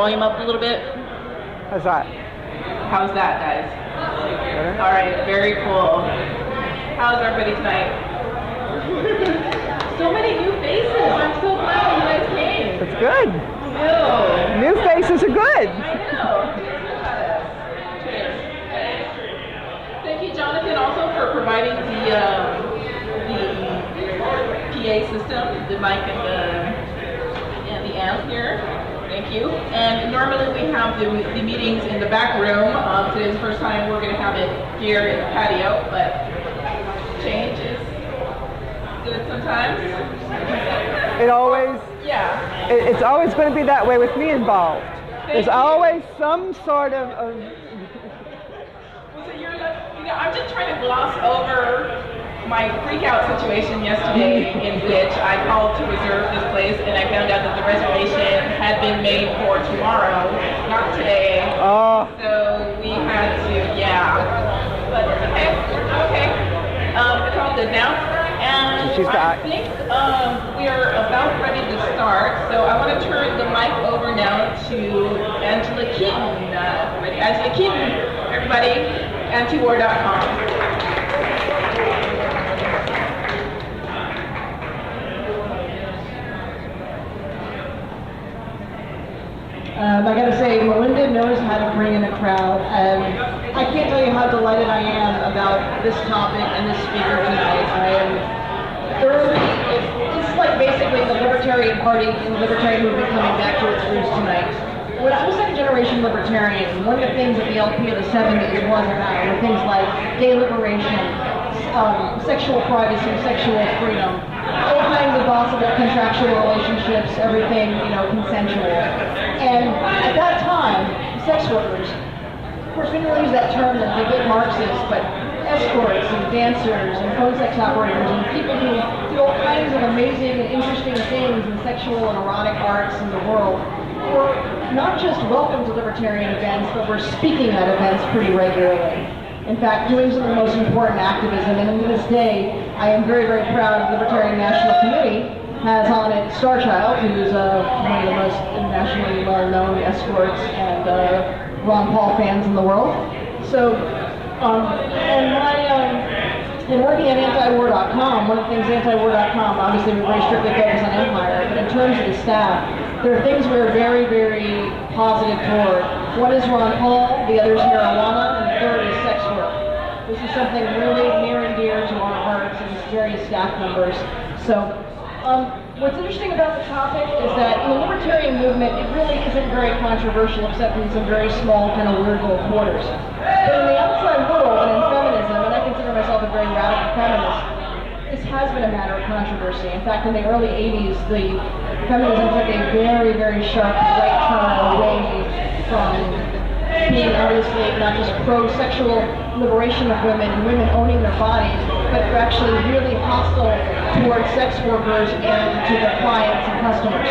volume up a little bit? How's that? How's that, guys? Better? All right, very cool. How's everybody tonight? So many new faces. I'm so glad you guys came. That's good. No. New faces are good. I know. Thank you, Jonathan, also for providing the PA system, the mic and the amp here. Thank you. And normally we have the meetings in the back room. Today's the first time we're going to have it here in the patio, but change is good sometimes. It always, yeah. It's always going to be that way with me involved. There's always some sort of well, so I'm just trying to gloss over my freak-out situation yesterday in which I called to reserve this place and I found out that the reservation had been made for tomorrow, not today. Oh. So we had to, yeah. But okay, okay. It's all good now. And She's back. I think we are about ready to start. So I want to turn the mic over now to Angela Keaton. Angela Keaton, everybody, antiwar.com. I gotta say, Melinda knows how to bring in a crowd, and I can't tell you how delighted I am about this topic and this speaker tonight. I am thoroughly, it's like basically the Libertarian Party and the Libertarian movement coming back to its roots tonight. When I was second generation libertarian, one of the things that the LP of the 70s was about were things like gay liberation, sexual privacy, sexual freedom, all kinds of possible contractual relationships, everything, consensual. And at that time, sex workers, of course we didn't use that term that's a bit Marxist, but escorts and dancers and phone sex operators and people who do all kinds of amazing and interesting things in sexual and erotic arts in the world were not just welcome to libertarian events, but were speaking at events pretty regularly. In fact, doing some of the most important activism, and to this day, I am very, very proud the Libertarian National Committee has on it Starchild, who's one of the most nationally well-known escorts and Ron Paul fans in the world. So, in working at antiwar.com, one of the things antiwar.com, obviously we're very strictly focused on empire, but in terms of the staff, there are things we're very, very positive toward. One is Ron Paul, the other is marijuana, and the third is sex work. This is something really near and dear to our hearts and various staff members. So, what's interesting about the topic is that in the libertarian movement, it really isn't very controversial except in some very small, kind of weird little quarters. But in the outside world and in feminism, and I consider myself a very radical feminist, this has been a matter of controversy. In fact, in the early 80s, the feminism took a very, very sharp right turn away from being obviously not just pro-sexual liberation of women and women owning their bodies, but they're actually really hostile towards sex workers and to their clients and customers.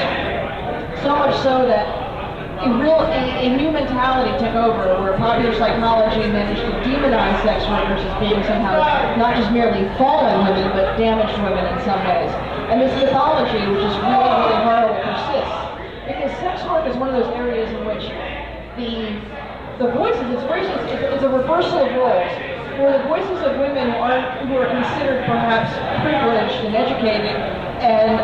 So much so that a new mentality took over where popular psychology managed to demonize sex workers as being somehow not just merely fallen women, but damaged women in some ways. And this mythology, which is really, really horrible, persists. Because sex work is one of those areas in which the voices, it's a reversal of roles, where the voices of women who are considered perhaps privileged and educated and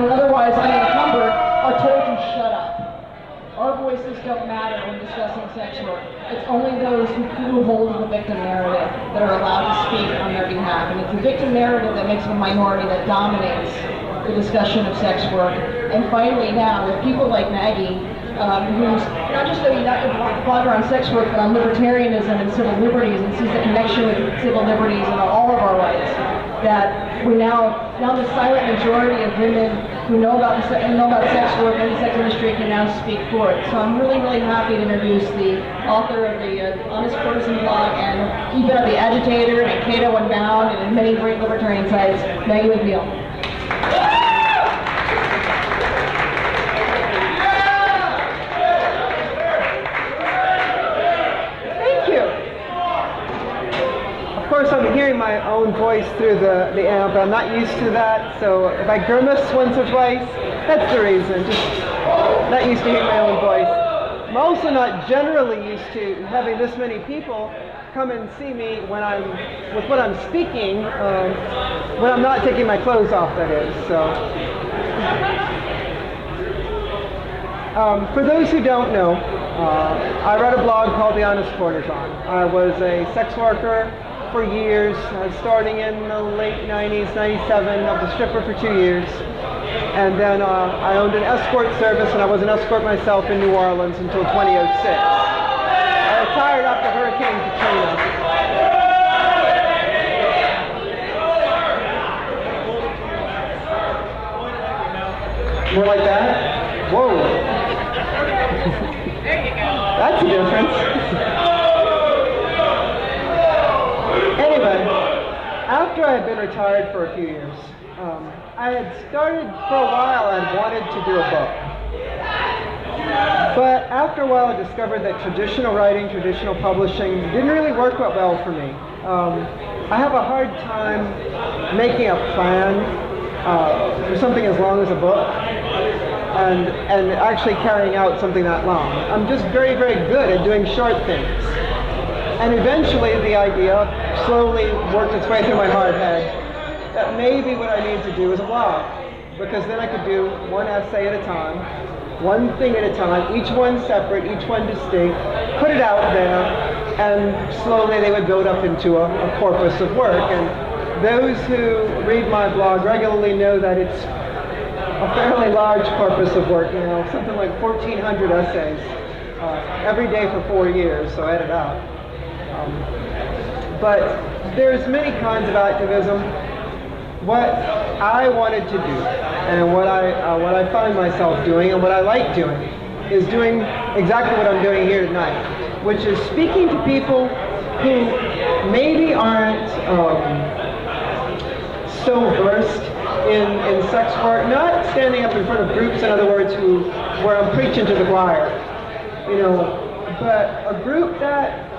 otherwise unencumbered are told to shut up. Our voices don't matter when discussing sex work. It's only those who hold the victim narrative that are allowed to speak on their behalf. And it's the victim narrative that makes them a minority that dominates the discussion of sex work. And finally now, with people like Maggie, who's not just a blogger on sex work, but on libertarianism and civil liberties, and sees the connection with civil liberties and all of our rights, that we now the silent majority of women who know about sex work and the sex industry can now speak for it. So I'm really, really happy to introduce the author of the Honest Courtesan blog and even of The Agitator and Cato Unbound and many great libertarian sites, Maggie McNeil. Of course, I'm hearing my own voice through the amp. I'm not used to that, so if I grimace once or twice, that's the reason. Just not used to hearing my own voice. I'm also not generally used to having this many people come and see me when with what I'm speaking, when I'm not taking my clothes off, that is. So, for those who don't know, I wrote a blog called The Honest Courtesan. I was a sex worker for years, starting in the late 90s, 97. I was a stripper for 2 years. And then I owned an escort service, and I was an escort myself in New Orleans until 2006. I retired after Hurricane Katrina. More like that? Whoa. There you go. That's a difference. Anyway, after I had been retired for a few years, I had started for a while, I wanted to do a book. But after a while I discovered that traditional writing, traditional publishing didn't really work out well for me. I have a hard time making a plan for something as long as a book and actually carrying out something that long. I'm just very, very good at doing short things. And eventually the idea slowly worked its way through my hard head that maybe what I need to do is a blog, because then I could do one essay at a time, one thing at a time, each one separate, each one distinct, put it out there, and slowly they would build up into a corpus of work. And those who read my blog regularly know that it's a fairly large corpus of work, something like 1,400 essays every day for 4 years, so add it up. But there's many kinds of activism. What I wanted to do, and what I find myself doing, and what I like doing, is doing exactly what I'm doing here tonight, which is speaking to people who maybe aren't so versed in sex work, not standing up in front of groups, in other words, where I'm preaching to the choir, but a group that,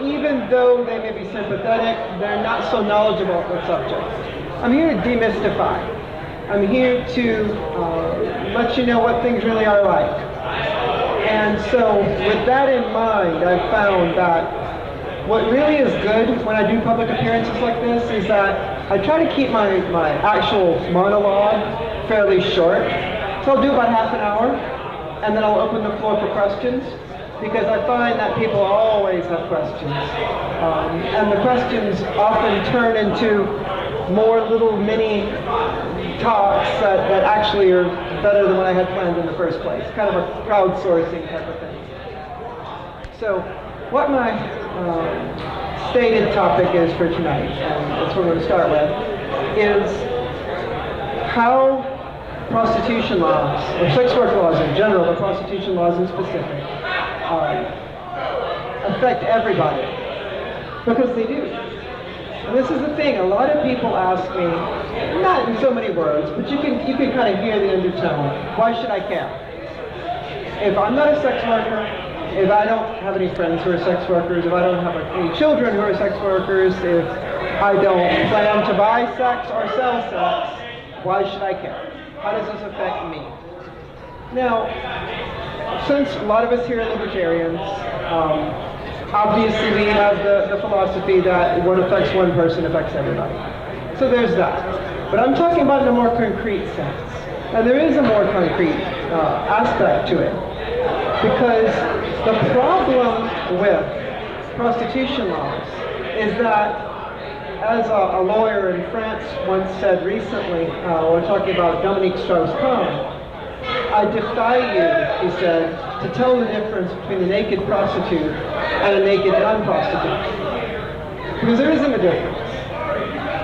even though they may be sympathetic, they're not so knowledgeable about the subject. I'm here to demystify. I'm here to let you know what things really are like. And so with that in mind, I've found that what really is good when I do public appearances like this is that I try to keep my actual monologue fairly short. So I'll do about half an hour, and then I'll open the floor for questions, because I find that people always have questions. And the questions often turn into more little mini talks that actually are better than what I had planned in the first place. Kind of a crowdsourcing type of thing. So what my stated topic is for tonight, and that's what we're going to start with, is how prostitution laws, or sex work laws in general, but prostitution laws in specific, affect everybody. Because they do. And this is the thing, a lot of people ask me, not in so many words, but you can kind of hear the undertone. Why should I care? If I'm not a sex worker, if I don't have any friends who are sex workers, if I don't have any children who are sex workers, if I don't plan to buy sex or sell sex, why should I care? How does this affect me? Now, since a lot of us here are libertarians, obviously we have the philosophy that what affects one person affects everybody. So there's that. But I'm talking about in a more concrete sense. And there is a more concrete aspect to it. Because the problem with prostitution laws is that, as a lawyer in France once said recently, we're talking about Dominique Strauss-Kahn, I defy you, he said, to tell the difference between a naked prostitute and a naked non-prostitute. Because there isn't a difference.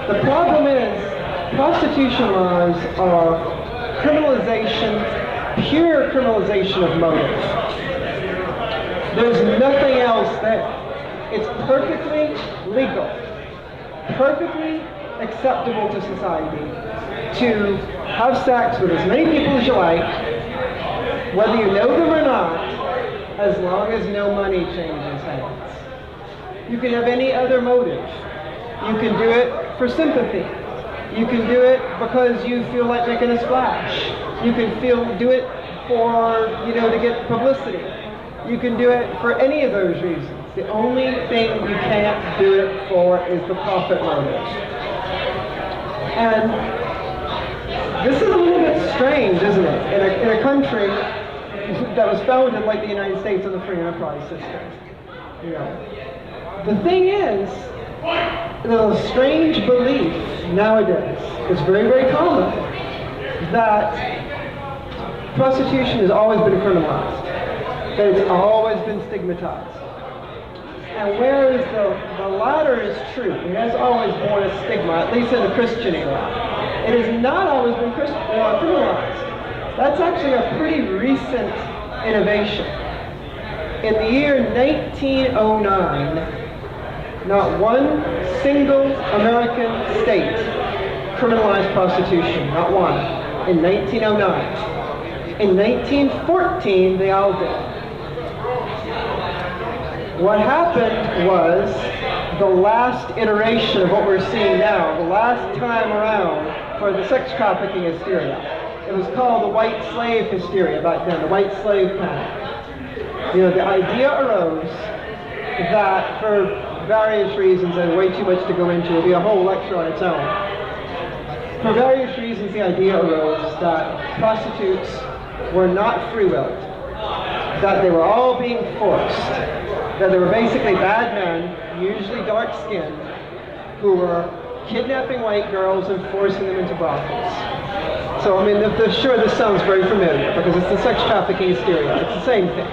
The problem is, prostitution laws are criminalization, pure criminalization of motive. There's nothing else there. It's perfectly legal, perfectly acceptable to society to have sex with as many people as you like, whether you know them or not, as long as no money changes hands. You can have any other motive. You can do it for sympathy. You can do it because you feel like making a splash. You can do it for, to get publicity. You can do it for any of those reasons. The only thing you can't do it for is the profit motive. And this is a little bit strange, isn't it? In a country that was founded like the United States on the free enterprise system. The thing is, the strange belief nowadays, it's very, very common, that prostitution has always been criminalized, that it's always been stigmatized. And whereas the latter is true, it has always borne a stigma, at least in the Christian era, it has not always been criminalized. That's actually a pretty recent innovation. In the year 1909, not one single American state criminalized prostitution, not one, in 1909. In 1914, they all did. What happened was the last iteration of what we're seeing now, the last time around for the sex trafficking hysteria. It was called the white slave hysteria back then, the white slave panic. The idea arose that for various reasons, and way too much to go into, it'll be a whole lecture on its own. For various reasons, the idea arose that prostitutes were not free-willed, that they were all being forced, that they were basically bad men, usually dark-skinned, who were kidnapping white girls and forcing them into brothels. So, sure, this sounds very familiar, because it's the sex trafficking hysteria. It's the same thing.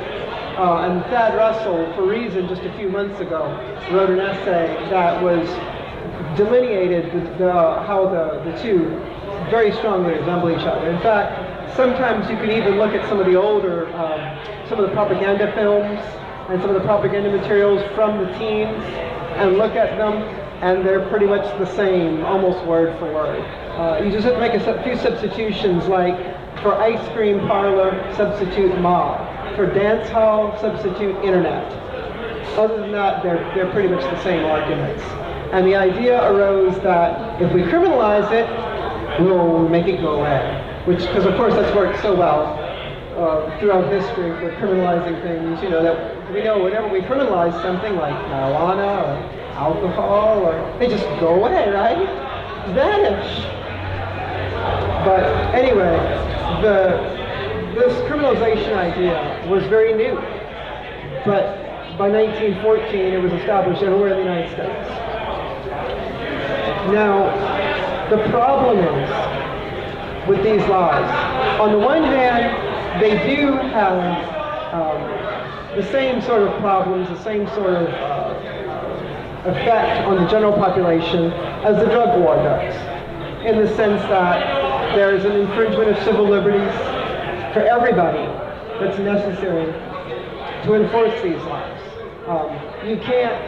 And Thad Russell, for Reason, just a few months ago, wrote an essay that was delineated how the two very strongly resemble each other. In fact, sometimes you can even look at some of the older, some of the propaganda films and some of the propaganda materials from the teens and look at them, and they're pretty much the same, almost word for word. You just have to make a few substitutions, like for ice cream parlor, substitute mall. For dance hall, substitute internet. Other than that, they're pretty much the same arguments. And the idea arose that if we criminalize it, we'll make it go away. Because of course that's worked so well throughout history for criminalizing things. That we know whenever we criminalize something like marijuana or alcohol, they just go away, right? Vanish. But anyway, this criminalization idea was very new, but by 1914 it was established everywhere in the United States. Now, the problem is with these laws, on the one hand, they do have the same sort of problems, the same sort of effect on the general population as the drug war does, in the sense that there is an infringement of civil liberties for everybody that's necessary to enforce these laws. You can't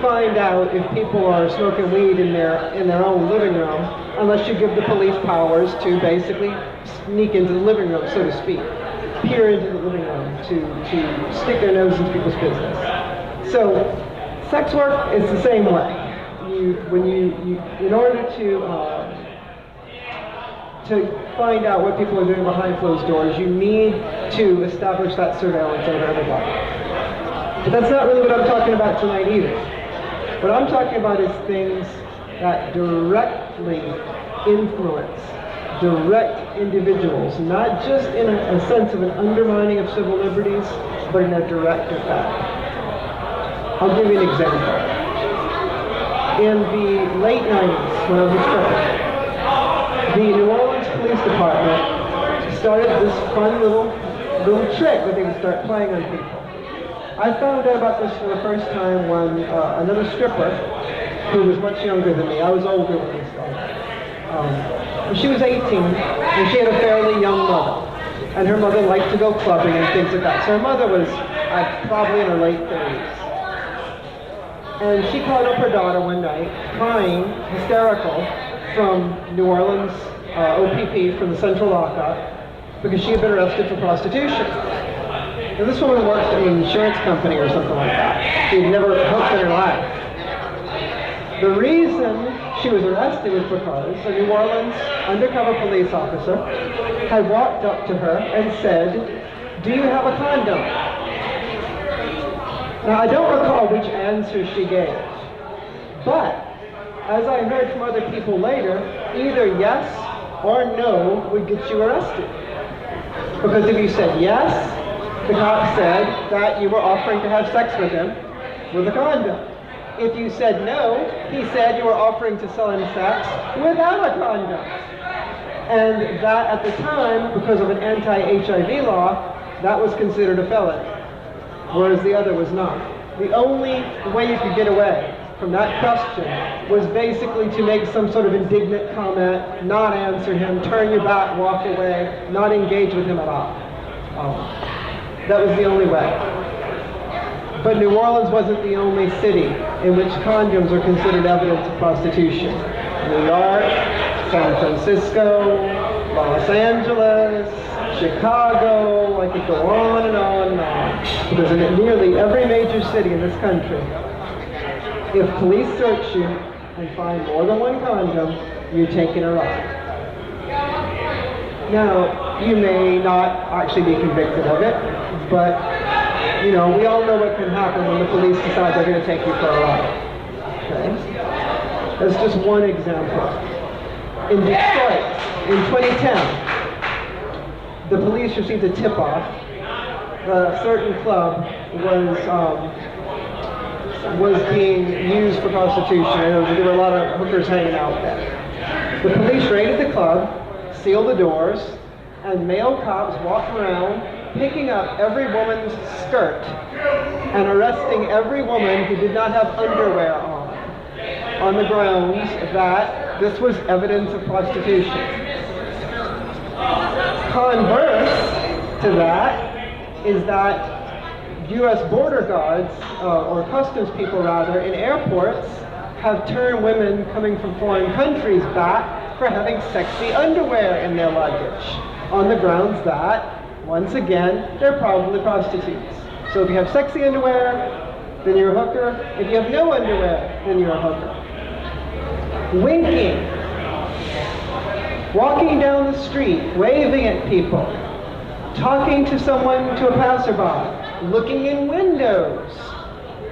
find out if people are smoking weed in their own living room unless you give the police powers to basically sneak into the living room, so to speak, peer into the living room to stick their nose into people's business. So sex work is the same way. In order to find out what people are doing behind closed doors, you need to establish that surveillance over everybody. But that's not really what I'm talking about tonight either. What I'm talking about is things that directly influence direct individuals, not just in a sense of an undermining of civil liberties, but in a direct effect. I'll give you an example. In the late 90s, when I was a stripper, the New Orleans Police Department started this fun little trick that they would start playing on people. I found out about this for the first time when another stripper, who was much younger than me, I was older when we started. She was 18, and she had a fairly young mother. And her mother liked to go clubbing and things like that. So her mother was probably in her late 30s. And she called up her daughter one night, crying, hysterical, from New Orleans OPP, from the Central Lockup, because she had been arrested for prostitution. Now, this woman worked in an insurance company or something like that. She had never hooked in her life. The reason she was arrested was because a New Orleans undercover police officer had walked up to her and said, "Do you have a condom?" Now, I don't recall which answer she gave, but as I heard from other people later, either yes or no would get you arrested. Because if you said yes, the cop said that you were offering to have sex with him with a condom. If you said no, he said you were offering to sell him sex without a condom. And that at the time, because of an anti-HIV law, that was considered a felony, whereas the other was not. The only way you could get away from that question was basically to make some sort of indignant comment, not answer him, turn your back, walk away, not engage with him at all. That was the only way. But New Orleans wasn't the only city in which condoms are considered evidence of prostitution. New York, San Francisco, Los Angeles, Chicago, I could go on and on and on. Because in nearly every major city in this country, if police search you and find more than one condom, you're taken around. Now, you may not actually be convicted of it, but we all know what can happen when the police decide they're going to take you for a ride. Okay? That's just one example. In Detroit, in 2010, the police received a tip-off that a certain club was being used for prostitution. There were a lot of hookers hanging out there. The police raided the club, sealed the doors, and male cops walked around picking up every woman's skirt and arresting every woman who did not have underwear on the grounds that this was evidence of prostitution. Converse to that is that U.S. border guards, or customs people rather, in airports have turned women coming from foreign countries back for having sexy underwear in their luggage, on the grounds that, once again, they're probably prostitutes. So if you have sexy underwear, then you're a hooker. If you have no underwear, then you're a hooker. Winking. Walking down the street, waving at people. Talking to someone, to a passerby. Looking in windows.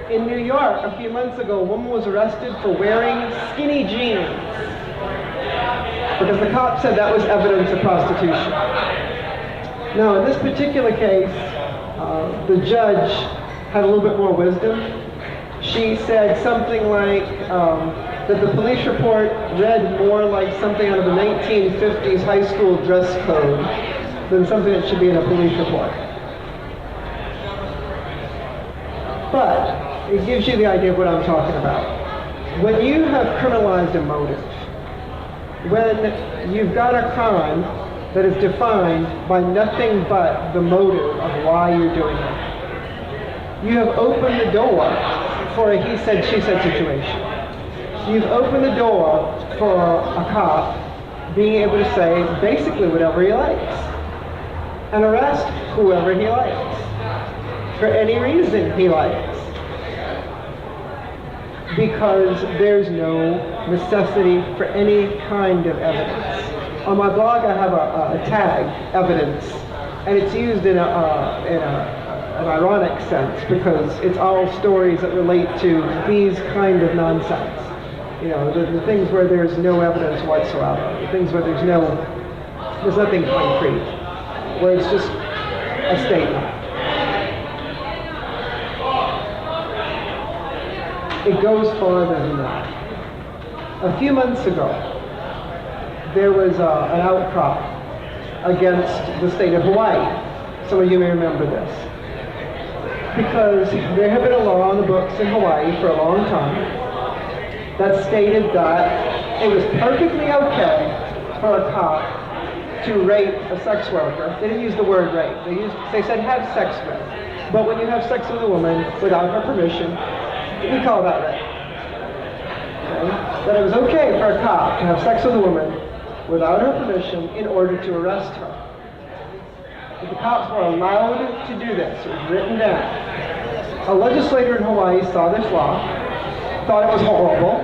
In New York, a few months ago, a woman was arrested for wearing skinny jeans because the cop said that was evidence of prostitution. Now, in this particular case, the judge had a little bit more wisdom. She said something like that the police report read more like something out of the 1950s high school dress code than something that should be in a police report. But it gives you the idea of what I'm talking about. When you have criminalized a motive, when you've got a crime that is defined by nothing but the motive of why you're doing it, you have opened the door for a he said, she said situation. You've opened the door for a cop being able to say basically whatever he likes and arrest whoever he likes for any reason he likes, because there's no necessity for any kind of evidence. On my blog I have a tag, evidence, and it's used in an ironic sense because it's all stories that relate to these kind of nonsense. The things where there's no evidence whatsoever, the things where there's nothing concrete, where it's just a statement. It goes farther than that. A few months ago, there was an outcry against the state of Hawaii. Some of you may remember this. Because there had been a law on the books in Hawaii for a long time that stated that it was perfectly okay for a cop to rape a sex worker. They didn't use the word rape. They said have sex with. But when you have sex with a woman without her permission, we call that rape. Okay? That it was okay for a cop to have sex with a woman without her permission in order to arrest her. But the cops were allowed to do this. It was written down. A legislator in Hawaii saw this law, thought it was horrible,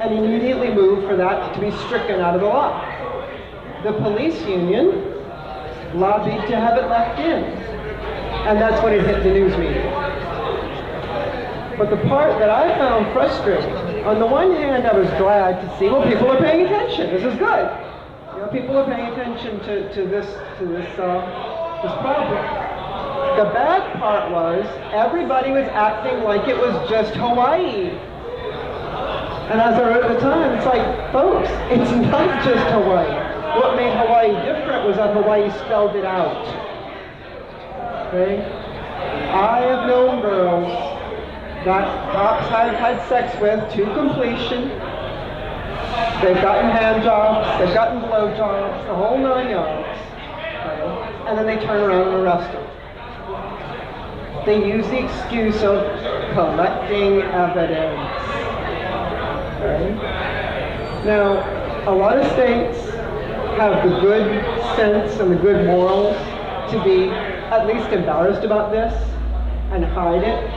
and immediately moved for that to be stricken out of the law. The police union lobbied to have it left in. And that's when it hit the news media. But the part that I found frustrating, on the one hand, I was glad to see, well, people are paying attention. This is good. You know, people are paying attention to this problem. The bad part was everybody was acting like it was just Hawaii. And as I wrote at the time, it's like, folks, it's not just Hawaii. What made Hawaii different was that Hawaii spelled it out. Okay? I have known girls that cops have had sex with to completion. They've gotten hand jobs, they've gotten blow jobs, the whole 9 yards. Okay? And then they turn around and arrest them. They use the excuse of collecting evidence. Okay? Now, a lot of states have the good sense and the good morals to be at least embarrassed about this and hide it.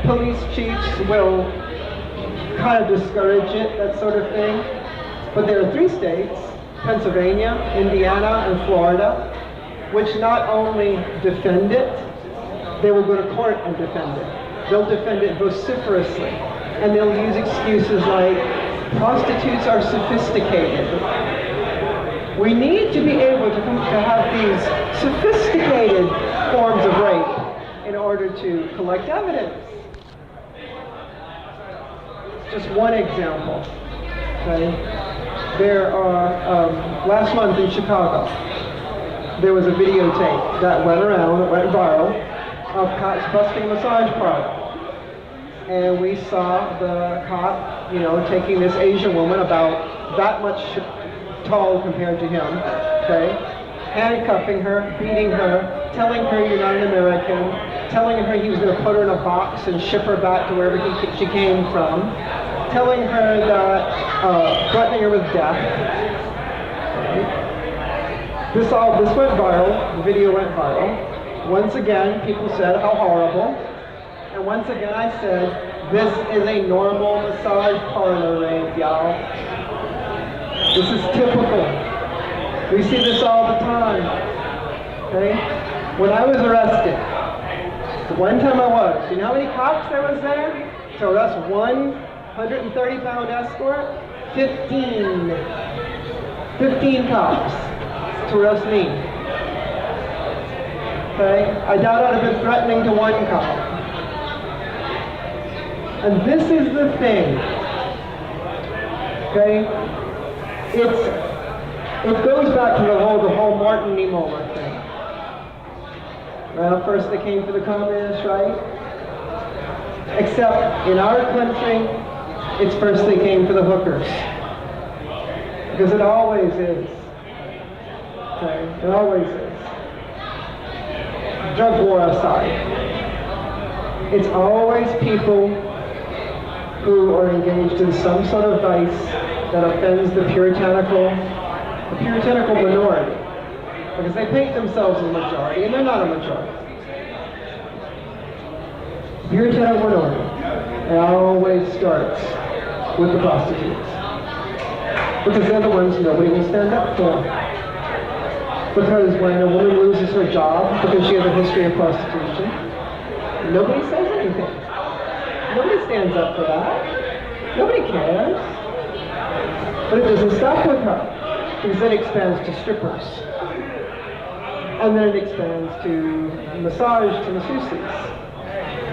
Police chiefs will kind of discourage it, that sort of thing. But there are 3 states, Pennsylvania, Indiana, and Florida, which not only defend it, they will go to court and defend it. They'll defend it vociferously. And they'll use excuses like, prostitutes are sophisticated. We need to be able to have these sophisticated forms of rape in order to collect evidence. Just one example. Okay? There are, last month in Chicago, there was a videotape that went around, that went viral, of cops busting a massage parlor. And we saw the cop, taking this Asian woman about that much tall compared to him, okay? Handcuffing her, beating her, telling her you're not an American, telling her he was going to put her in a box and ship her back to wherever she came from, telling her that, threatening her with death. Okay? This went viral, the video went viral. Once again, people said how horrible. And once again, I said, this is a normal massage parlor rape, y'all. This is typical. We see this all the time. Okay? When I was arrested, the one time I was, you know how many cops there was there? So that's 130-pound escort, 15 cops to arrest me. Okay? I doubt I'd have been threatening to one cop. And this is the thing. Okay? It goes back to the whole Martin Niemöller thing. Well, first they came for the communists, right? Except in our country, it's first they came for the hookers. Because it always is. Okay? It always is. Drug war aside. It's always people who are engaged in some sort of vice that offends the puritanical minority. Because they paint themselves as a majority, and they're not a majority. Puritanical minority. It always starts with the prostitutes. Because they're the ones nobody will stand up for. Because when a woman loses her job because she has a history of prostitution, nobody says anything. Nobody stands up for that. Nobody cares. But it doesn't stop with her. Because then it expands to strippers. And then it expands to massage, to masseuses.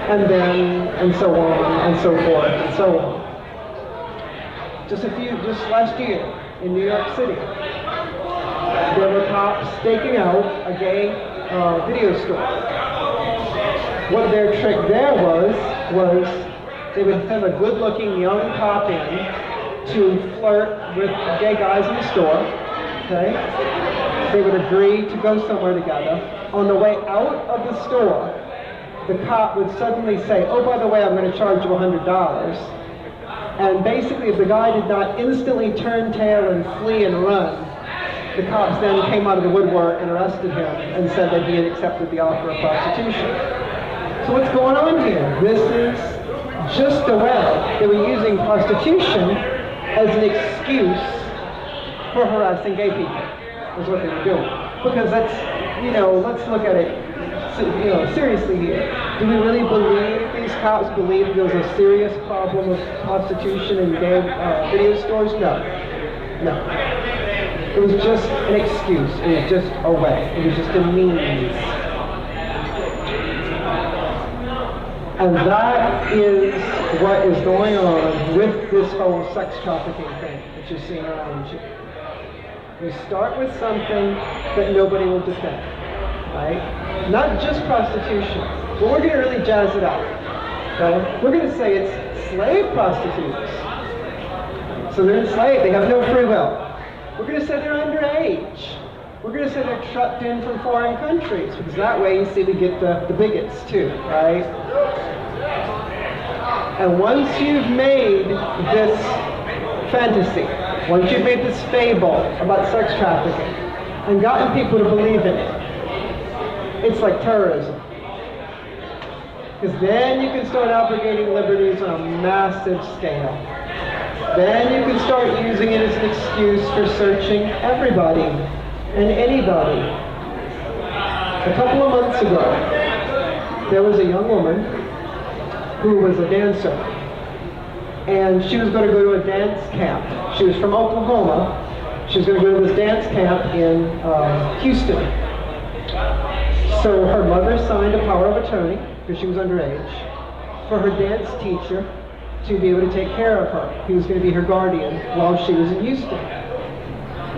And so on, and so forth, and so on. Just last year in New York City, there were cops staking out a gay video store. What their trick there was they would send a good-looking young cop in to flirt with gay guys in the store. Okay? They would agree to go somewhere together. On the way out of the store, the cop would suddenly say, "Oh, by the way, I'm going to charge you $100. And basically, if the guy did not instantly turn tail and flee and run, the cops then came out of the woodwork and arrested him and said that he had accepted the offer of prostitution. So what's going on here? This is just a way they were using prostitution as an excuse for harassing gay people, is what they were doing. Because let's look at it, seriously here. Do we really believe these cops believe there was a serious problem of prostitution in gay video stores? No. It was just an excuse. It was just a way. It was just a means. And that is what is going on with this whole sex trafficking thing that you're seeing around you. You start with something that nobody will defend, right? Not just prostitution, but we're going to really jazz it up. Okay? We're going to say it's slave prostitutes. So they're enslaved, they have no free will. We're going to say they're underage. We're going to say they're trucked in from foreign countries, because that way you see we get the bigots too, right? And once you've made this fantasy, once you've made this fable about sex trafficking and gotten people to believe in it, it's like terrorism. Because then you can start abrogating liberties on a massive scale. Then you can start using it as an excuse for searching everybody and anybody. A couple of months ago, there was a young woman who was a dancer. And she was going to go to a dance camp. She was from Oklahoma. She was going to go to this dance camp in Houston. So her mother signed a power of attorney, because she was underage, for her dance teacher to be able to take care of her. He was going to be her guardian while she was in Houston.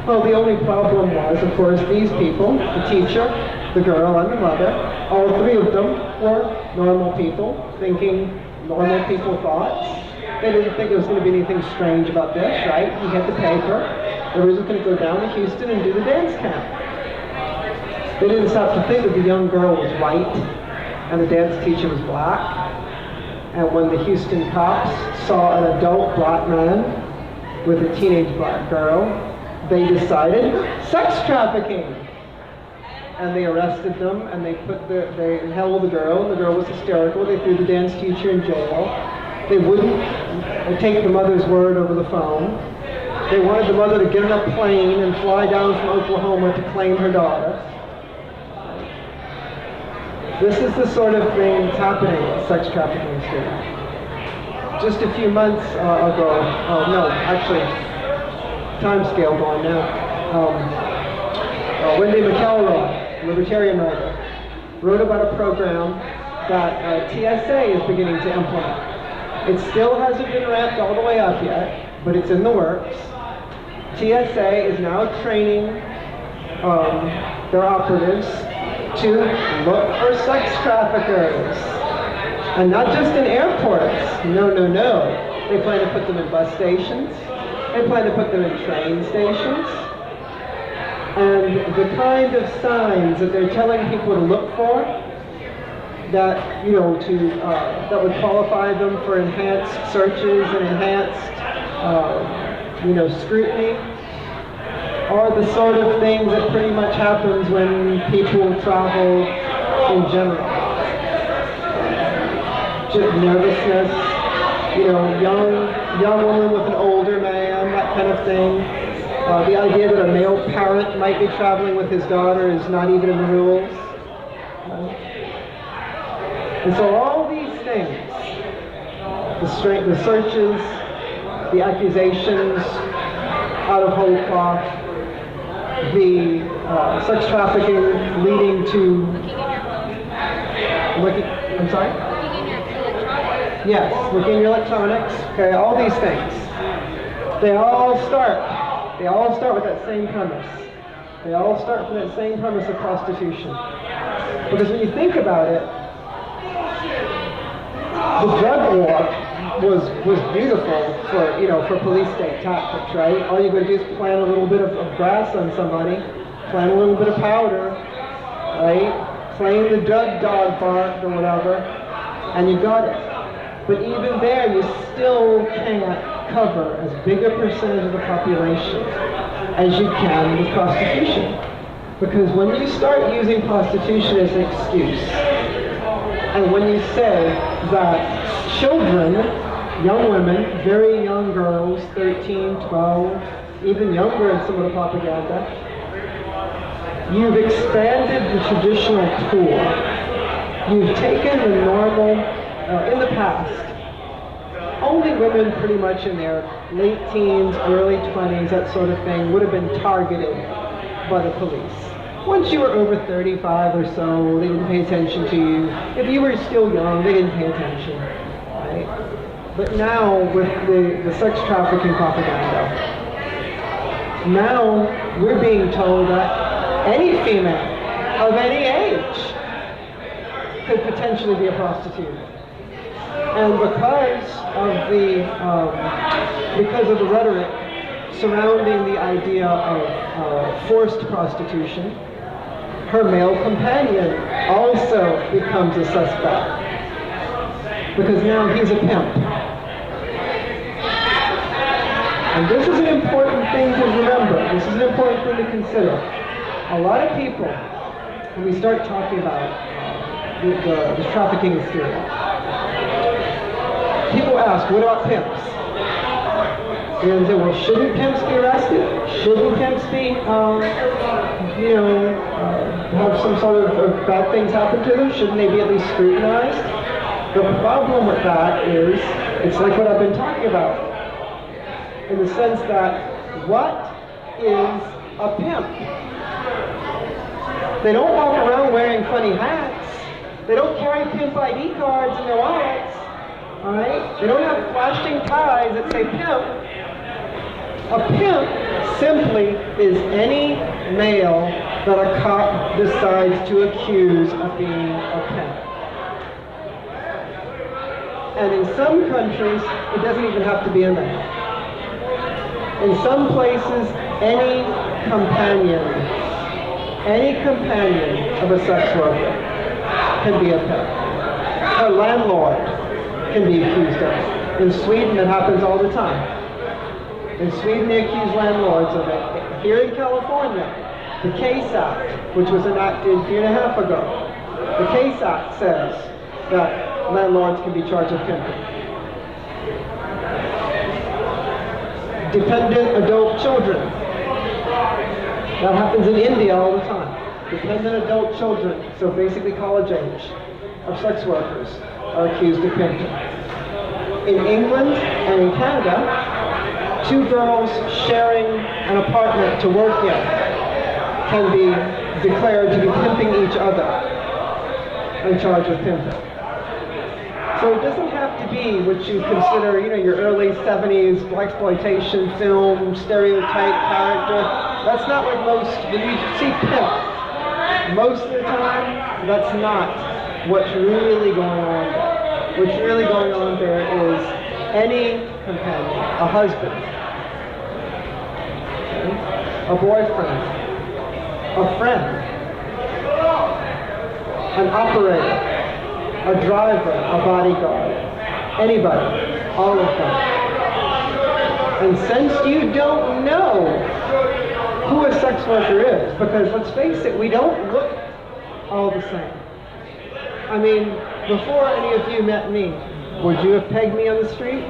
Well, the only problem was, of course, these people, the teacher, the girl, and the mother, all three of them were normal people, thinking normal people thoughts. They didn't think there was going to be anything strange about this, right? He had the paper. They were just going to go down to Houston and do the dance camp. They didn't stop to think that the young girl was white and the dance teacher was black. And when the Houston cops saw an adult black man with a teenage black girl, they decided sex trafficking. And they arrested them, and they held the girl, and the girl was hysterical. They threw the dance teacher in jail. They wouldn't take the mother's word over the phone. They wanted the mother to get on a plane and fly down from Oklahoma to claim her daughter. This is the sort of thing that's happening with sex trafficking today. Just a few months ago, time scale gone now. Maggie McNeil, libertarian writer, wrote about a program that TSA is beginning to implement. It still hasn't been ramped all the way up yet, but it's in the works. TSA is now training their operatives to look for sex traffickers. And not just in airports. No. They plan to put them in bus stations. They plan to put them in train stations. And the kind of signs that they're telling people to look for, that that would qualify them for enhanced searches and enhanced scrutiny, are the sort of things that pretty much happens when people travel in general. Just nervousness, young woman with an older man, that kind of thing. The idea that a male parent might be traveling with his daughter is not even in the rules. And so all these things, the searches, the accusations out of whole cloth, the sex trafficking leading to I'm sorry? Yes, looking in your electronics. Okay, all these things. They all start with that same premise. They all start from that same premise of prostitution. Because when you think about it, the drug war was beautiful for police state tactics, right? All you gotta do is plant a little bit of grass on somebody, plant a little bit of powder, right? Claim the drug dog bark or whatever, and you got it. But even there, you still can't cover as big a percentage of the population as you can with prostitution. Because when you start using prostitution as an excuse, and when you say that children, young women, very young girls, 13, 12, even younger in some of the propaganda, You've expanded the traditional tool. You've taken the normal, in the past, only women pretty much in their late teens, early 20s, that sort of thing, would have been targeted by the police. Once you were over 35 or so, they didn't pay attention to you. If you were still young, they didn't pay attention, right? But now, with the sex trafficking propaganda, now we're being told that any female of any age could potentially be a prostitute. And because of the rhetoric surrounding the idea of forced prostitution, her male companion also becomes a suspect. Because now he's a pimp. And this is an important thing to remember. This is an important thing to consider. A lot of people, when we start talking about the trafficking hysteria, people ask, what about pimps? And they say, well, shouldn't pimps be arrested? Shouldn't pimps be, have some sort of bad things happen to them? Shouldn't they be at least scrutinized? The problem with that is, it's like what I've been talking about, in the sense that, what is a pimp? They don't walk around wearing funny hats. They don't carry pimp ID cards in their wallets. All right? They don't have flashing ties that say pimp. A pimp simply is any male that a cop decides to accuse of being a pimp. And in some countries, it doesn't even have to be a man. In some places, any companion of a sex worker can be a pimp. A landlord can be accused of it. In Sweden, it happens all the time. In Sweden, they accuse landlords of it. Here in California, the CASE Act, which was enacted a year and a half ago, the CASE Act says that landlords can be charged with pimping. Dependent adult children. That happens in India all the time. Dependent adult children, so basically college age, of sex workers, are accused of pimping. In England and in Canada, two girls sharing an apartment to work in can be declared to be pimping each other and charged with pimping. So it doesn't have to be what you consider, your early 70s blaxploitation film stereotype character. That's not what when you see pimp, most of the time, that's not what's really going on there. What's really going on there is any companion, a husband, okay, a boyfriend, a friend, an operator, a driver, a bodyguard, anybody, all of them. And since you don't know who a sex worker is, because let's face it, we don't look all the same. I mean, before any of you met me, would you have pegged me on the street?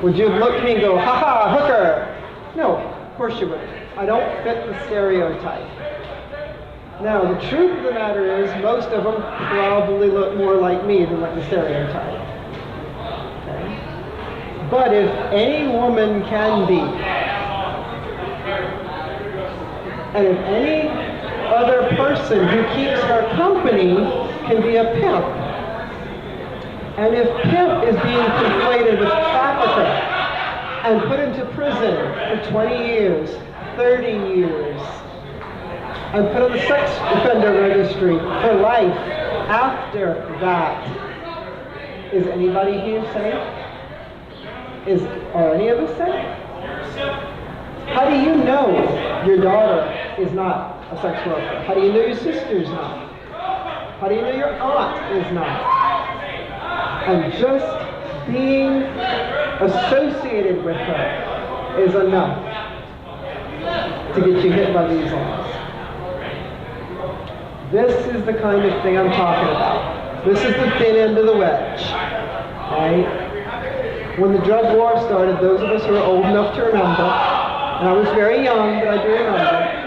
Would you have looked at me and go, ha ha, hooker? No, of course you wouldn't. I don't fit the stereotype. Now, the truth of the matter is, most of them probably look more like me than like the stereotype. Okay? But if any woman can be, and if any other person who keeps her company can be a pimp, and if pimp is being conflated with trafficker and put into prison for 20 years, 30 years, and put on the sex offender registry for life after that, is anybody here safe? Are any of us safe? How do you know your daughter is not a sex worker? How do you know your sister is not? How do you know your aunt is not? And just being associated with her is enough to get you hit by these laws. This is the kind of thing I'm talking about. This is the thin end of the wedge, right? When the drug war started, those of us who are old enough to remember, and I was very young, but I do remember,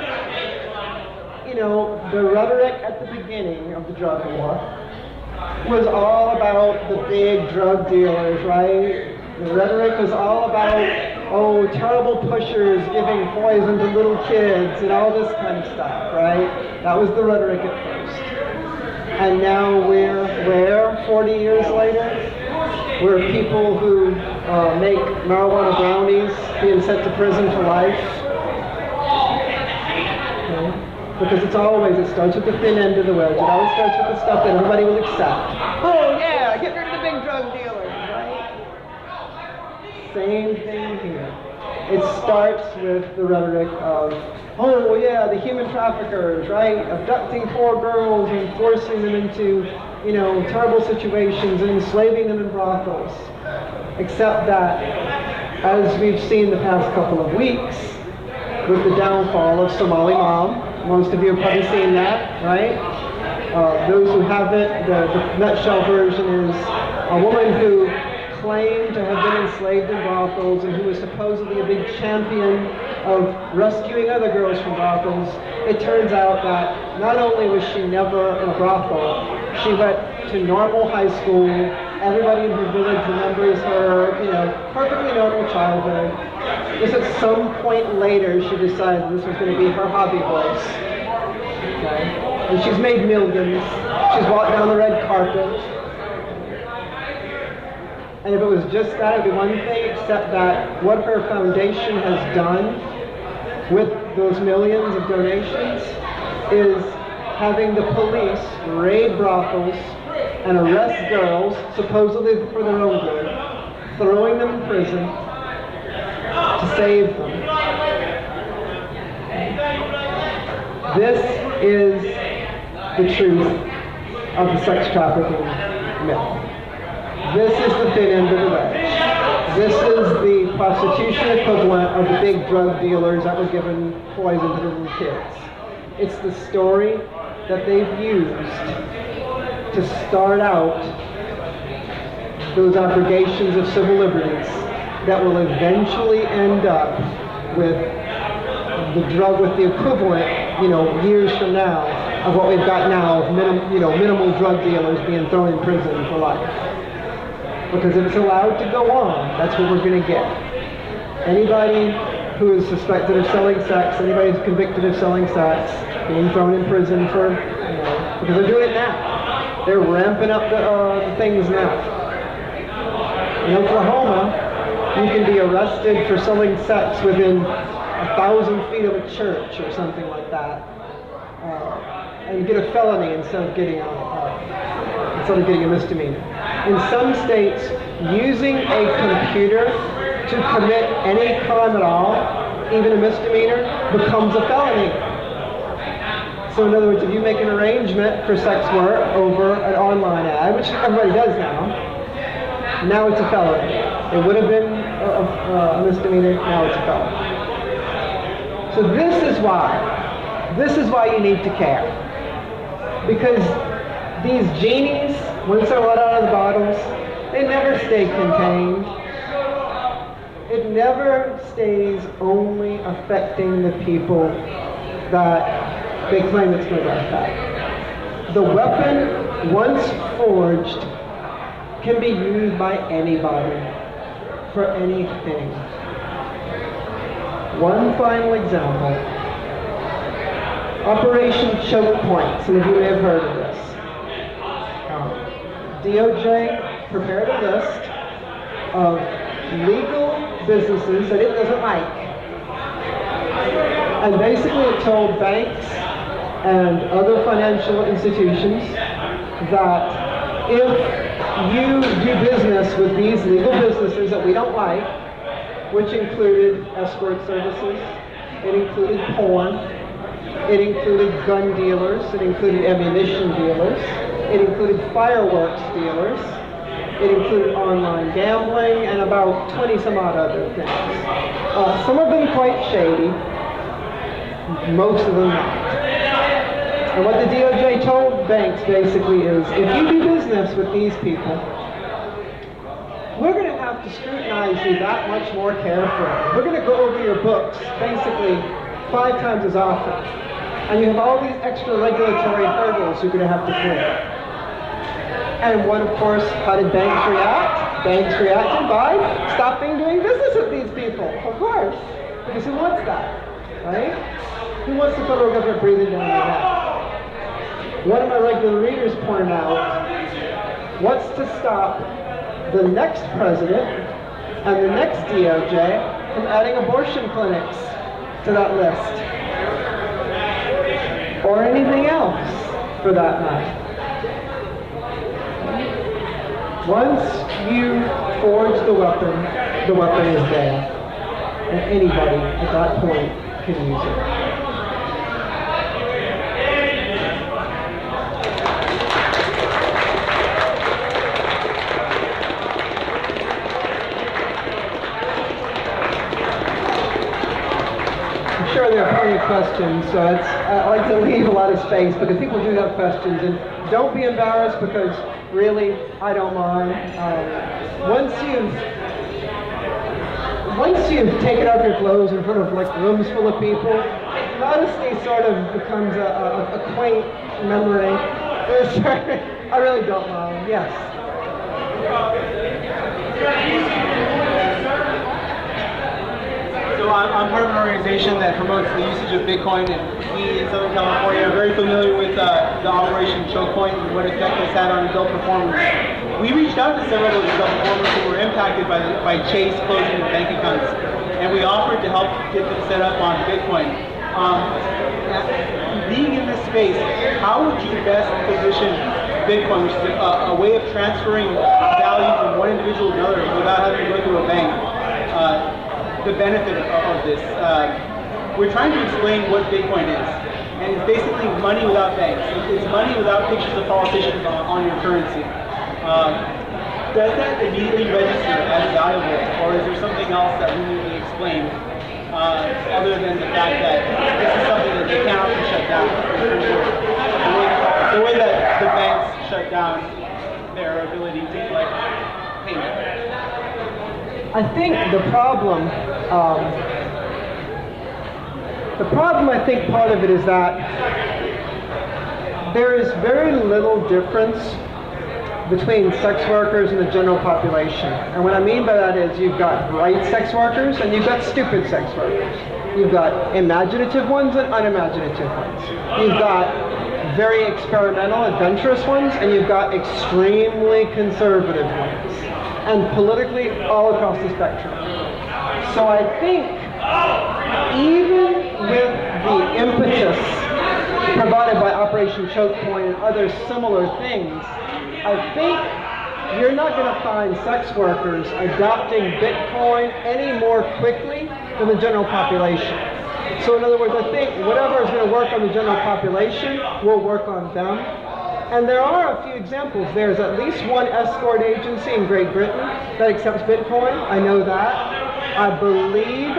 you know, the rhetoric at the beginning of the drug war was all about the big drug dealers, right? The rhetoric was all about, oh, terrible pushers giving poison to little kids and all this kind of stuff, right? That was the rhetoric at first. And now we're where, 40 years later? We're people who make marijuana brownies being sent to prison for life. Okay? Because it starts with the thin end of the wedge. It always starts with the stuff that everybody will accept. Oh yeah, get rid of the big drug dealers, right? Same thing here. It starts with the rhetoric of, oh yeah, the human traffickers, right? Abducting poor girls and forcing them into, you know, terrible situations and enslaving them in brothels. Except that, as we've seen the past couple of weeks, with the downfall of Somali Mom, most of you have probably seen that, right? Those who haven't, the nutshell version is a woman who claimed to have been enslaved in brothels and who was supposedly a big champion of rescuing other girls from brothels. It turns out that not only was she never in a brothel, she went to normal high school. Everybody in her village remembers her, you know, perfectly normal childhood. Just at some point later, she decided this was going to be her hobby horse. Okay? And she's made millions. She's walked down the red carpet. And if it was just that, it would be one thing, except that what her foundation has done with those millions of donations is having the police raid brothels and arrest girls, supposedly for their own good, throwing them in prison to save them. This is the truth of the sex trafficking myth. This is the thin end of the wedge. This is the prostitution equivalent of the big drug dealers that were giving poison to little kids. It's the story that they've used to start out those abrogations of civil liberties that will eventually end up with the drug, with the equivalent, you know, years from now of what we've got now of minimal drug dealers being thrown in prison for life. Because if it's allowed to go on, that's what we're going to get. Anybody who is suspected of selling sex, anybody who's convicted of selling sex, being thrown in prison for, you know, because they're doing it now. They're ramping up the things now. In Oklahoma, you can be arrested for selling sex within 1,000 feet of a church or something like that, and get a felony instead of getting a misdemeanor. In some states, using a computer to commit any crime at all, even a misdemeanor, becomes a felony. So in other words, if you make an arrangement for sex work over an online ad, which everybody does now it's a felony. It would have been a misdemeanor, now it's a felony. So this is why you need to care. Because these genies, once they're let out of the bottles, they never stay contained. It never stays only affecting the people that they claim it's going to affect. The weapon, once forged, can be used by anybody for anything. One final example. Operation Choke Point. Some of you may have heard of this. DOJ prepared a list of legal businesses that it doesn't like. And basically it told banks and other financial institutions that if you do business with these legal businesses that we don't like, which included escort services, it included porn, it included gun dealers, it included ammunition dealers, it included fireworks dealers, it included online gambling, and about 20 some odd other things. Some of them quite shady, most of them not. And what the DOJ told banks basically is, if you do business with these people, we're going to have to scrutinize you that much more carefully. We're going to go over your books basically 5 times as often. And you have all these extra regulatory hurdles you're going to have to clear. And what, of course, how did banks react? Banks reacted by stopping doing business with these people, of course. Because who wants that, right? Who wants the federal government breathing down your neck? One of my regular readers pointed out, what's to stop the next president and the next DOJ from adding abortion clinics to that list? Or anything else, for that matter. Once you forge the weapon is there. And anybody at that point can use it. I'm sure there are plenty of questions, so I like to leave a lot of space because people do have questions, and don't be embarrassed because really, I don't mind. Once you've taken off your clothes in front of like rooms full of people, modesty sort of becomes a quaint memory. I really don't mind. Yes. So I'm part of an organization that promotes the usage of Bitcoin, and we in Southern California are very familiar with the Operation Choke Point and what effect it's had on adult performers. We reached out to several of those adult performers who were impacted by Chase closing their bank accounts, and we offered to help get them set up on Bitcoin. Being in this space, how would you best position Bitcoin, which is a way of transferring value from one individual to another without having to go through a bank? The benefit of this. We're trying to explain what Bitcoin is. And it's basically money without banks. It's money without pictures of politicians on your currency. Does that immediately register as valuable, or is there something else that we need to explain other than the fact that this is something that they cannot be shut down? The way that the banks shut down their ability to collect payment. I think the problem, I think part of it is that there is very little difference between sex workers and the general population. And what I mean by that is you've got bright sex workers and you've got stupid sex workers. You've got imaginative ones and unimaginative ones. You've got very experimental, adventurous ones, and you've got extremely conservative ones. And politically, all across the spectrum. So I think even with the impetus provided by Operation Choke Point and other similar things, I think you're not going to find sex workers adopting Bitcoin any more quickly than the general population. So in other words, I think whatever is going to work on the general population will work on them. And there are a few examples. There's at least one escort agency in Great Britain that accepts Bitcoin. I know that. I believe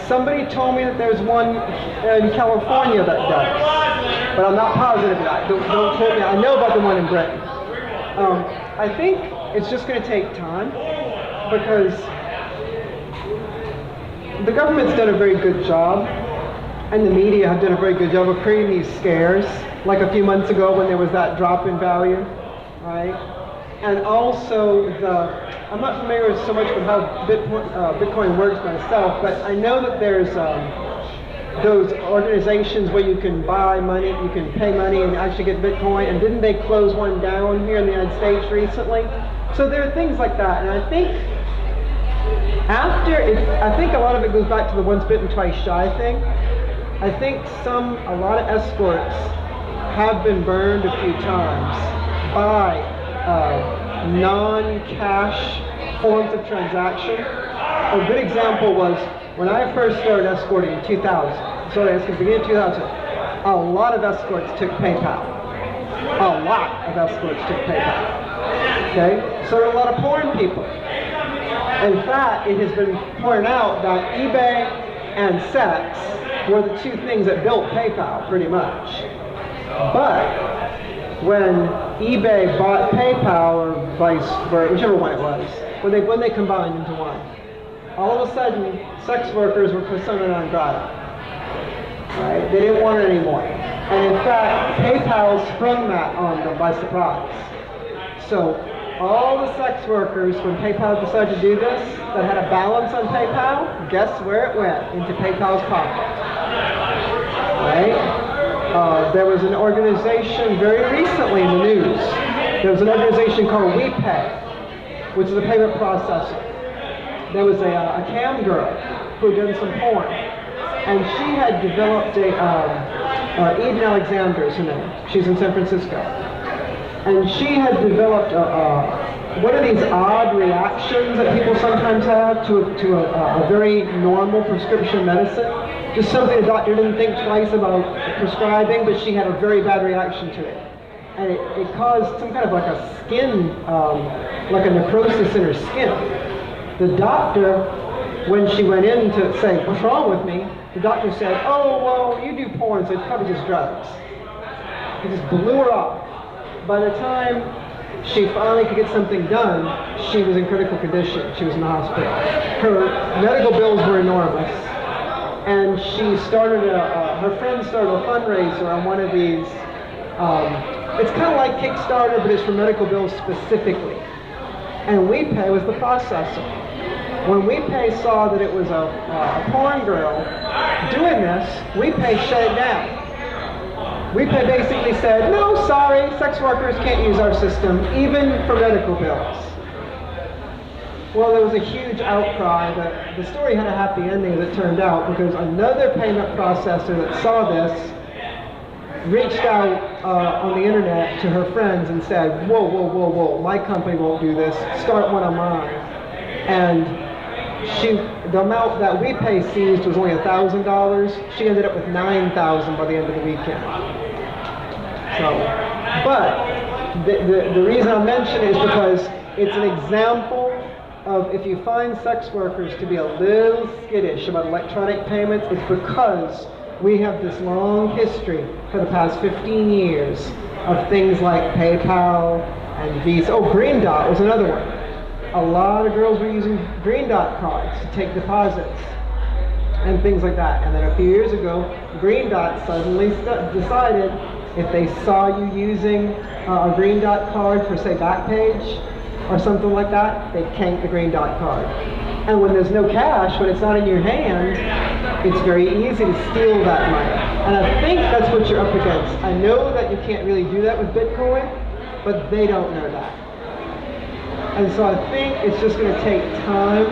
somebody told me that there's one in California that does. But I'm not positive of that. Don't quote me. I know about the one in Britain. I think it's just going to take time because the government's done a very good job and the media have done a very good job of creating these scares. Like a few months ago when there was that drop in value, right? And also I'm not familiar so much with how Bitcoin works myself, but I know that there's those organizations where you can buy money, you can pay money and actually get Bitcoin, and didn't they close one down here in the United States recently? So there are things like that, and I think I think a lot of it goes back to the once bitten, twice shy thing. I think a lot of escorts have been burned a few times by non-cash forms of transaction. A good example was when I first started escorting in 2000, beginning of 2000, a lot of escorts took PayPal. A lot of escorts took PayPal. Okay? So there are a lot of porn people. In fact, it has been pointed out that eBay and sex were the two things that built PayPal, pretty much. But when eBay bought PayPal or whichever one it was, when they combined into one, all of a sudden sex workers were persona non grata. right? They didn't want it anymore. And in fact, PayPal sprung that on them by surprise. So all the sex workers, when PayPal decided to do this, that had a balance on PayPal, guess where it went? Into PayPal's pocket. Right? There was an organization very recently in the news. There was an organization called WePay, which is a payment processor. There was a cam girl who did some porn, and she had developed Eden Alexander is her name. She's in San Francisco. And she had developed what are these odd reactions that people sometimes have to a very normal prescription medicine? Just something a doctor didn't think twice about prescribing, but she had a very bad reaction to it. And it caused some kind of like a skin, like a necrosis in her skin. The doctor, when she went in to say, what's wrong with me? The doctor said, oh, well, you do porn, so it's probably just drugs. It just blew her off. By the time she finally could get something done, she was in critical condition. She was in the hospital. Her medical bills were enormous. And she started her friend started a fundraiser on one of these, it's kind of like Kickstarter, but it's for medical bills specifically. And WePay was the processor. When WePay saw that it was a porn girl doing this, WePay shut it down. WePay basically said, no, sorry, sex workers can't use our system, even for medical bills. Well, there was a huge outcry. The story had a happy ending as it turned out, because another payment processor that saw this reached out on the internet to her friends and said, whoa, whoa, whoa, whoa, my company won't do this, start one of mine. And the amount that WePay seized was only $1,000. She ended up with $9,000 by the end of the weekend. So, but the reason I mention it is because it's an example of, if you find sex workers to be a little skittish about electronic payments, it's because we have this long history for the past 15 years of things like PayPal and Visa. Oh, Green Dot was another one. A lot of girls were using Green Dot cards to take deposits and things like that. And then a few years ago, Green Dot suddenly decided if they saw you using a Green Dot card for, say, Backpage or something like that, they canked the Green Dot card. And when there's no cash, when it's not in your hand, it's very easy to steal that money. And I think that's what you're up against. I know that you can't really do that with Bitcoin, but they don't know that. And so I think it's just going to take time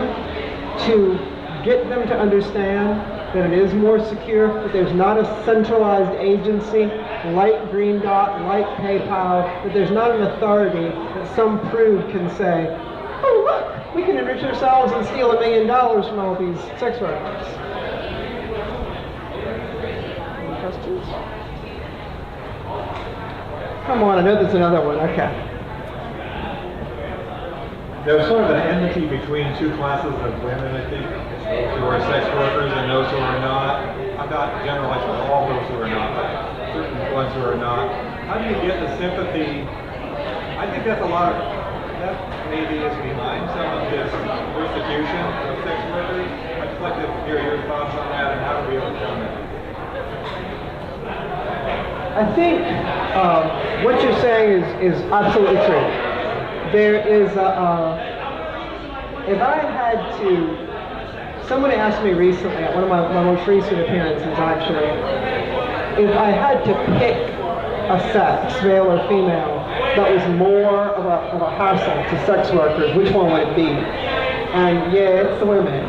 to get them to understand that it is more secure, that there's not a centralized agency like Green Dot, like PayPal, that there's not an authority that some prude can say, oh look, we can enrich ourselves and steal $1 million from all these sex workers. Any questions? Come on, I know there's another one, okay. There's sort of an enmity between two classes of women, I think, those who are sex workers and those who are not. I'm not generalizing all those who are not, but certain ones who are not. How do you get the sympathy? I think that's a lot of, that maybe is behind some of this persecution of sex workers. I'd just like to hear your thoughts on that and how do we overcome it. I think what you're saying is absolutely true. There is if I had to, somebody asked me recently at one of my most recent appearances actually, if I had to pick a sex, male or female, that was more of a hassle to sex workers, which one would it be? And yeah, it's the women.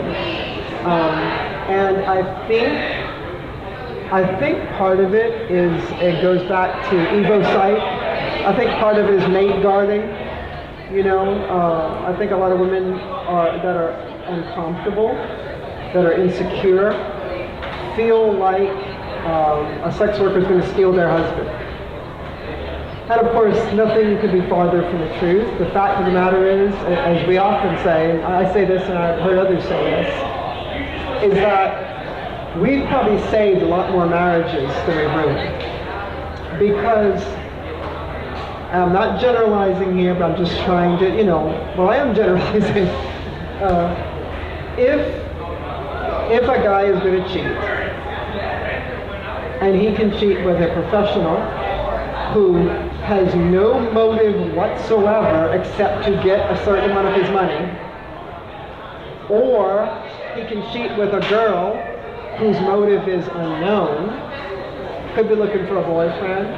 And I think part of it is, it goes back to Evo Sight. I think part of it is mate guarding. You know, I think a lot of women that are uncomfortable, that are insecure, feel like a sex worker is going to steal their husband. And of course, nothing could be farther from the truth. The fact of the matter is, as we often say, and I say this and I've heard others say this, is that we've probably saved a lot more marriages than we've ruined. Because, I'm not generalizing here, but I'm just trying to, I am generalizing. If a guy is going to cheat, and he can cheat with a professional who has no motive whatsoever except to get a certain amount of his money, or he can cheat with a girl whose motive is unknown, could be looking for a boyfriend,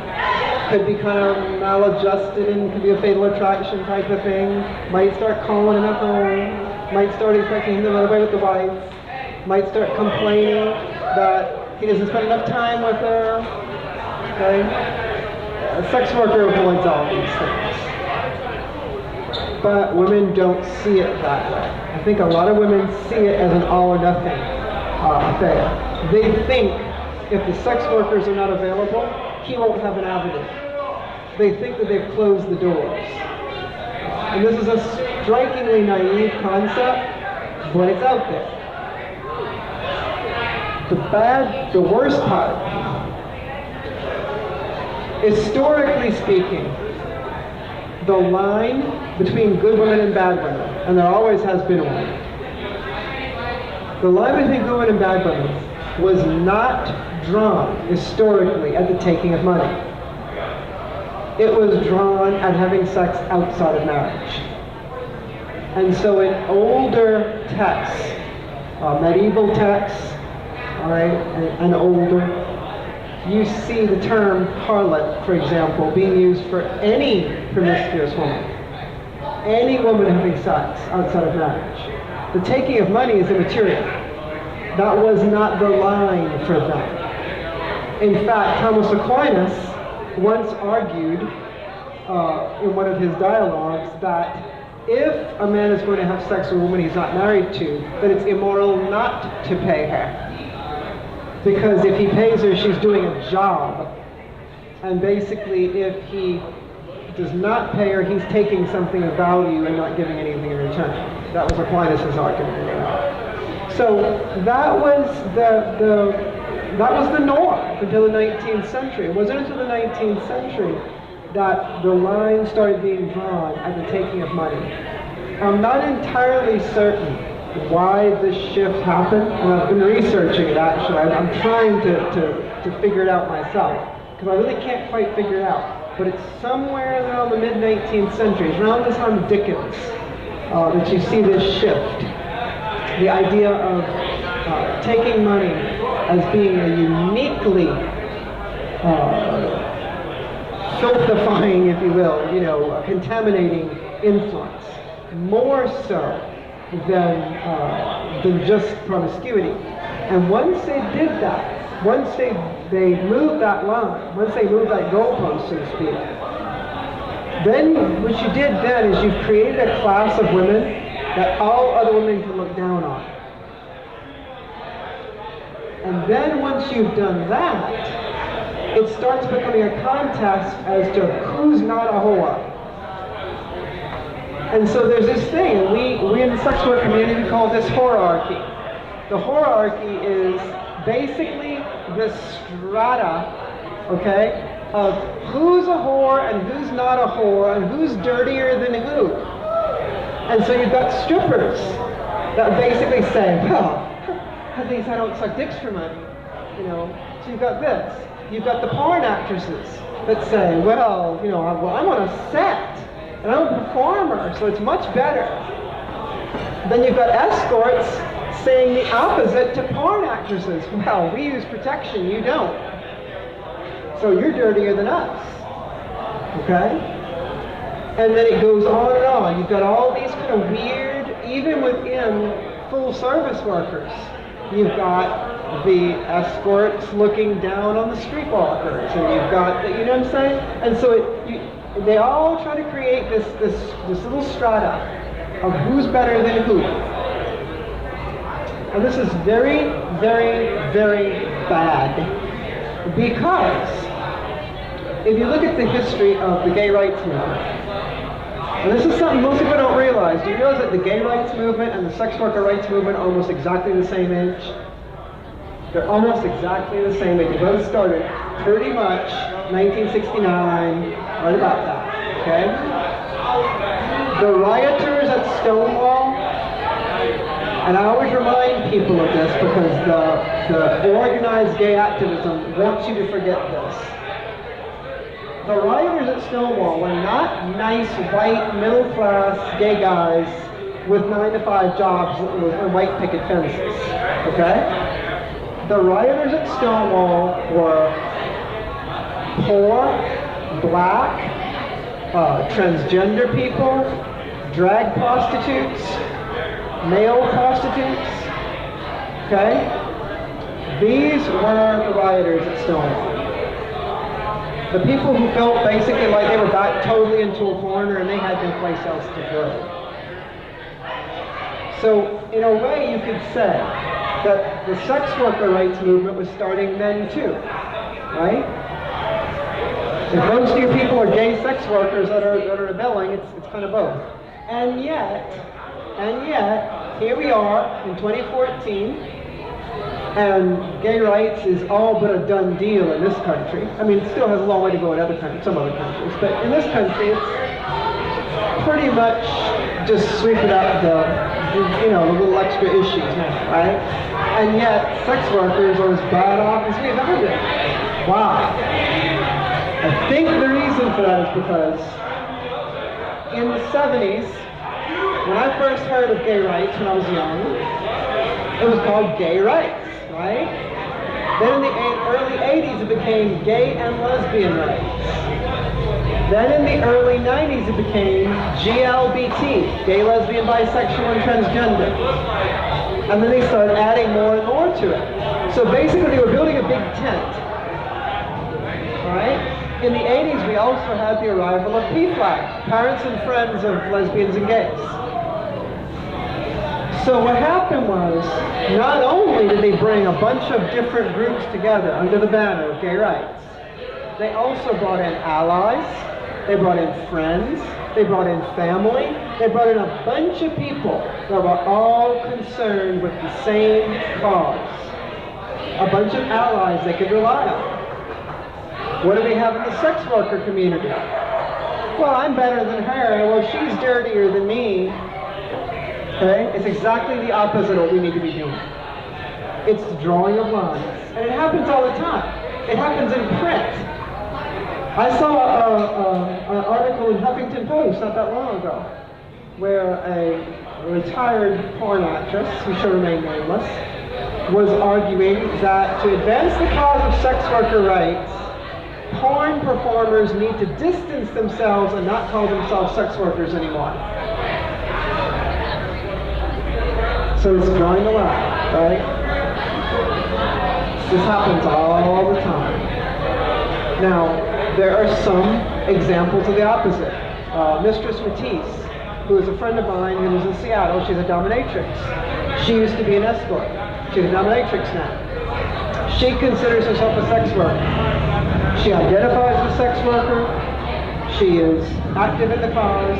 could be kind of maladjusted and could be a fatal attraction type of thing, might start calling him at home, might start expecting him to run away with the wife, might start complaining that he doesn't spend enough time with her, okay? A sex worker avoids all these things. But women don't see it that way. I think a lot of women see it as an all or nothing affair. They think if the sex workers are not available, he won't have an avenue. They think that they've closed the doors. And this is a strikingly naive concept, but it's out there. The worst part, historically speaking, the line between good women and bad women, and there always has been one, the line between good women and bad women was not drawn historically at the taking of money. It was drawn at having sex outside of marriage. And so in older texts, medieval texts, all right, and older, you see the term harlot, for example, being used for any promiscuous woman, any woman having sex outside of marriage. The taking of money is immaterial. That was not the line for them. In fact, Thomas Aquinas once argued in one of his dialogues that if a man is going to have sex with a woman he's not married to, then it's immoral not to pay her. Because if he pays her, she's doing a job. And basically, if he does not pay her, he's taking something of value and not giving anything in return. That was Aquinas' argument. So that was the norm until the 19th century. It wasn't until the 19th century that the line started being drawn at the taking of money. I'm not entirely certain why this shift happened, and I've been researching it actually. I'm trying to figure it out myself, because I really can't quite figure it out. But it's somewhere around the mid-19th century, it's around the time of Dickens, that you see this shift. The idea of taking money as being a uniquely filthifying, if you will, a contaminating influence, more so than just promiscuity. And once they did that, once they moved that line, once they moved that goalpost, so to speak, then what you did then is you've created a class of women that all other women can look down on. And then once you've done that, it starts becoming a contest as to who's not a whore. And so there's this thing, and we in the sex work community, we call this whorearchy. The whorearchy is basically the strata, okay, of who's a whore and who's not a whore and who's dirtier than who. And so you've got strippers that basically say, well, at least I don't suck dicks for money, So you've got this. You've got the porn actresses that say, well, I'm on a set. And I'm a performer, so it's much better. Then you've got escorts saying the opposite to porn actresses. Well, we use protection, you don't. So you're dirtier than us. Okay? And then it goes on and on. You've got all these kind of weird, even within full service workers, you've got the escorts looking down on the streetwalkers, and you've got, you know what I'm saying? And so they all try to create this little strata of who's better than who. And this is very, very, very bad. Because if you look at the history of the gay rights movement, and this is something most people don't realize, do you realize that the gay rights movement and the sex worker rights movement are almost exactly the same age? They're almost exactly the same age. They both started pretty much 1969, right about that, okay? The rioters at Stonewall, And I always remind people of this because the organized gay activism wants you to forget this. The rioters at Stonewall were not nice, white, middle-class gay guys with 9-to-5 jobs and white picket fences, okay? The rioters at Stonewall were poor, black, transgender people, drag prostitutes, male prostitutes, okay? These were the rioters at Stonewall. The people who felt basically like they were backed totally into a corner and they had no place else to go. So, in a way, you could say that the sex worker rights movement was starting then too, right? If most of you people are gay sex workers that are rebelling, it's kind of both. And yet, here we are in 2014, and gay rights is all but a done deal in this country. I mean, it still has a long way to go in other countries, some other countries, but in this country, it's pretty much just sweeping out the little extra issues now, right? And yet, sex workers are as bad off as we've ever been. Wow. I think the reason for that is because in the 70s, when I first heard of gay rights when I was young, it was called gay rights, right? Then in the early 80s, it became gay and lesbian rights. Then in the early 90s, it became GLBT, gay, lesbian, bisexual, and transgender. And then they started adding more and more to it. So basically, they were building a big tent, right? In the 80s, we also had the arrival of PFLAG, Parents and Friends of Lesbians and Gays. So what happened was, not only did they bring a bunch of different groups together under the banner of gay rights, they also brought in allies, they brought in friends, they brought in family, they brought in a bunch of people that were all concerned with the same cause. A bunch of allies they could rely on. What do we have in the sex worker community? Well, I'm better than her. Well, she's dirtier than me. Okay? It's exactly the opposite of what we need to be doing. It's the drawing of lines. And it happens all the time. It happens in print. I saw an article in Huffington Post not that long ago where a retired porn actress, who shall remain nameless, was arguing that to advance the cause of sex worker rights, porn performers need to distance themselves and not call themselves sex workers anymore. So it's drawing the line, right? This happens all the time. Now, there are some examples of the opposite. Mistress Matisse, who is a friend of mine who lives in Seattle, she's a dominatrix. She used to be an escort. She's a dominatrix now. She considers herself a sex worker. She identifies as a sex worker. She is active in the cause.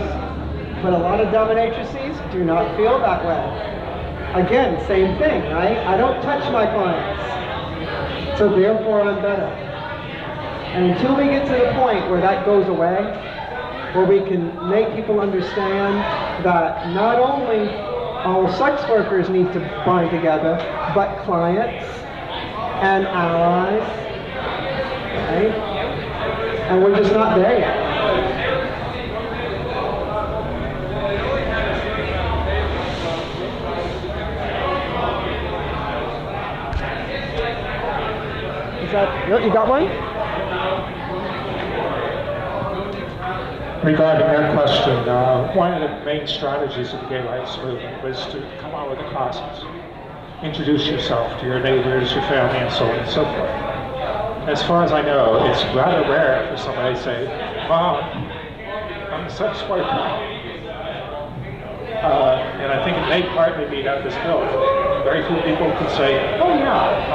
But a lot of dominatrices do not feel that way. Again, same thing, right? I don't touch my clients. So therefore I'm better. And until we get to the point where that goes away, where we can make people understand that not only all sex workers need to bind together, but clients and allies, right? And we're just not there yet. Is that, you got one? Regarding that question, one of the main strategies of the gay rights movement was to come out with the causes. Introduce yourself to your neighbors, your family, and so on and so forth. As far as I know, it's rather rare for somebody to say, Mom, I'm a sex worker. And I think it may partly be that this bill. Very few people can say, oh yeah,